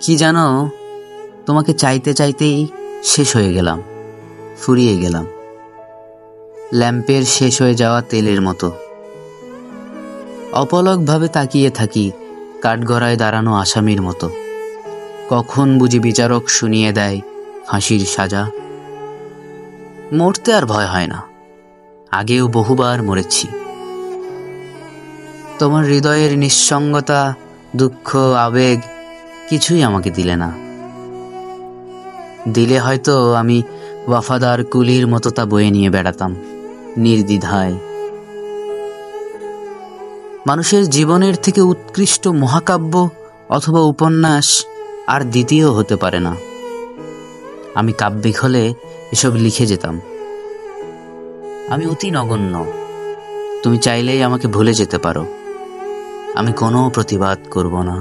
কি জানো, তোমাকে চাইতে চাইতেই শেষ হয়ে গেলাম, ফুরিয়ে গেলাম, ল্যাম্পের শেষ হয়ে যাওয়া তেলের মতো। অপলকভাবে তাকিয়ে থাকি কাঠগড়ায় দাঁড়ানো আসামির মতো। কখন বুঝি বিচারক শুনিয়ে দেয় ফাঁসির সাজা। মরতে আর ভয় হয় না, আগেও বহুবার মরেছি। তোমার হৃদয়ের নিঃসঙ্গতা, দুঃখ, আবেগ কিছুই আমাকে দিলে না। দিলে হয়তো আমি ওয়াফাদার কুলির মতো তা বয়ে নিয়ে বেড়াতাম নির্দ্বিধায়। মানুষের জীবনের থেকে উৎকৃষ্ট মহাকাব্য অথবা উপন্যাস আর দ্বিতীয় হতে পারে না। আমি কাব্যিক হলে এসব লিখে যেতাম। আমি অতি নগণ্য, তুমি চাইলেই আমাকে ভুলে যেতে পারো, আমি কোনো প্রতিবাদ করব না।